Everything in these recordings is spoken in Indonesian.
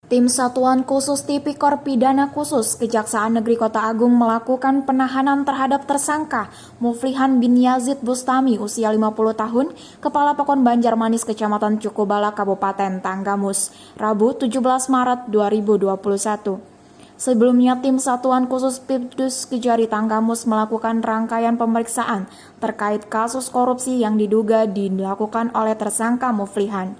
Tim Satuan Khusus Tipikor Pidana Khusus Kejaksaan Negeri Kota Agung melakukan penahanan terhadap tersangka Muflihan bin Yazid Bustami usia 50 tahun, Kepala Pekon Banjarmanis Kecamatan Cukubala Kabupaten Tanggamus, Rabu 17 Maret 2021. Sebelumnya, Tim Satuan Khusus Pibdus Kejari Tanggamus melakukan rangkaian pemeriksaan terkait kasus korupsi yang diduga dilakukan oleh tersangka Muflihan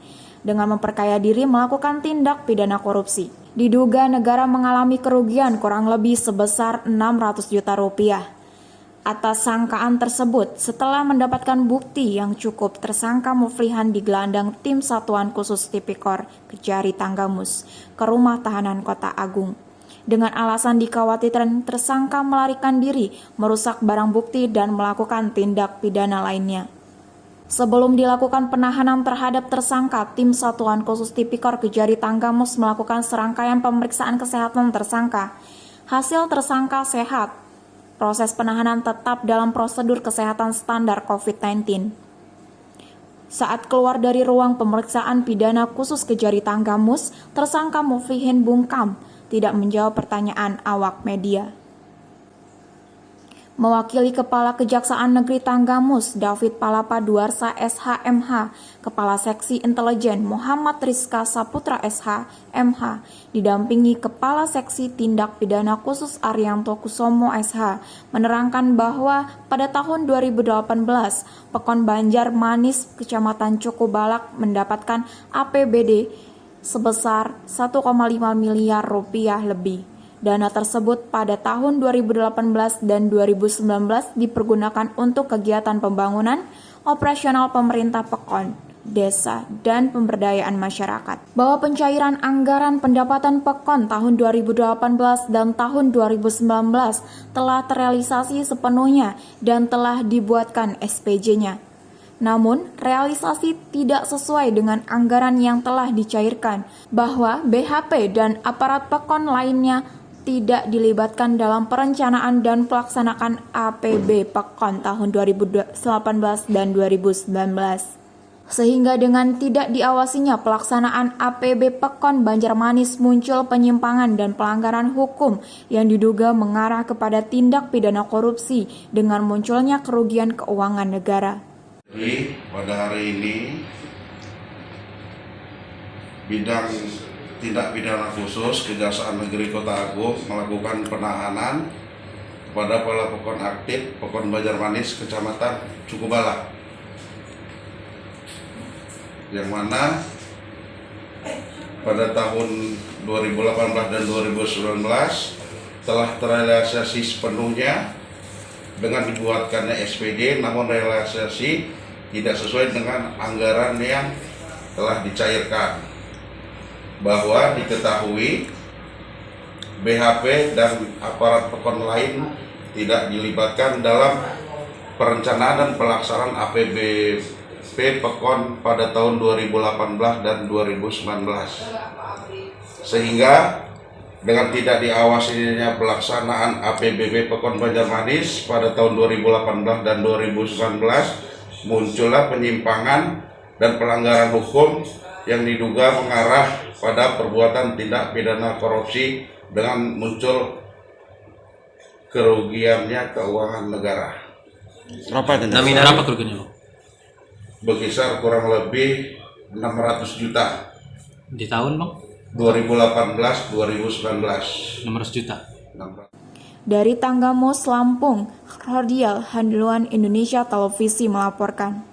dengan memperkaya diri melakukan tindak pidana korupsi. Diduga negara mengalami kerugian kurang lebih sebesar 600 juta rupiah. Atas sangkaan tersebut, setelah mendapatkan bukti yang cukup, tersangka Muflihan digelandang Tim Satuan Khusus Tipikor Kejari Tanggamus ke rumah tahanan Kota Agung. Dengan alasan dikhawatirkan tersangka melarikan diri, merusak barang bukti, dan melakukan tindak pidana lainnya. Sebelum dilakukan penahanan terhadap tersangka, Tim Satuan Khusus Tipikor Kejari Tanggamus melakukan serangkaian pemeriksaan kesehatan tersangka. Hasil tersangka sehat. Proses penahanan tetap dalam prosedur kesehatan standar COVID-19. Saat keluar dari ruang pemeriksaan pidana khusus Kejari Tanggamus, tersangka Muflihan bungkam, tidak menjawab pertanyaan awak media. Mewakili Kepala Kejaksaan Negeri Tanggamus, David Palapa Duarsa SH.MH, Kepala Seksi Intelijen Muhammad Rizka Saputra SH.MH, didampingi Kepala Seksi Tindak Pidana Khusus Arianto Kusomo SH, menerangkan bahwa pada tahun 2018, Pekon Banjarmanis Kecamatan Cukubalak mendapatkan APBD sebesar 1,5 miliar rupiah lebih. Dana tersebut pada tahun 2018 dan 2019 dipergunakan untuk kegiatan pembangunan operasional pemerintah Pekon, desa, dan pemberdayaan masyarakat. Bahwa pencairan anggaran pendapatan Pekon tahun 2018 dan tahun 2019 telah terrealisasi sepenuhnya dan telah dibuatkan SPJ-nya. Namun, realisasi tidak sesuai dengan anggaran yang telah dicairkan, bahwa BHP dan aparat Pekon lainnya tidak dilibatkan dalam perencanaan dan pelaksanaan APB Pekon tahun 2018 dan 2019. Sehingga dengan tidak diawasinya pelaksanaan APB Pekon Banjarmanis muncul penyimpangan dan pelanggaran hukum yang diduga mengarah kepada tindak pidana korupsi dengan munculnya kerugian keuangan negara. Jadi pada hari ini bidang tindak pidana khusus Kejaksaan Negeri Kota Agung melakukan penahanan kepada kepala Pekon aktif Pekon Banjarmanis Kecamatan Cukubala, yang mana pada tahun 2018 dan 2019 telah terrealisasi sepenuhnya dengan dibuatkannya SPJ, namun realisasi tidak sesuai dengan anggaran yang telah dicairkan. Bahwa diketahui BHP dan aparat Pekon lain tidak dilibatkan dalam perencanaan dan pelaksanaan APBP Pekon pada tahun 2018 dan 2019. Sehingga dengan tidak diawasinya pelaksanaan APBP Pekon Banjarmanis pada tahun 2018 dan 2019, muncullah penyimpangan dan pelanggaran hukum yang diduga mengarah pada perbuatan tindak pidana korupsi dengan muncul kerugiannya keuangan negara. Nominal apa kerugiannya? Berkisar kurang lebih 600 juta. Di tahun bang? 2018-2019. 600 juta. Dari Tanggamus, Lampung, Rodial Handuan Indonesia Televisi melaporkan.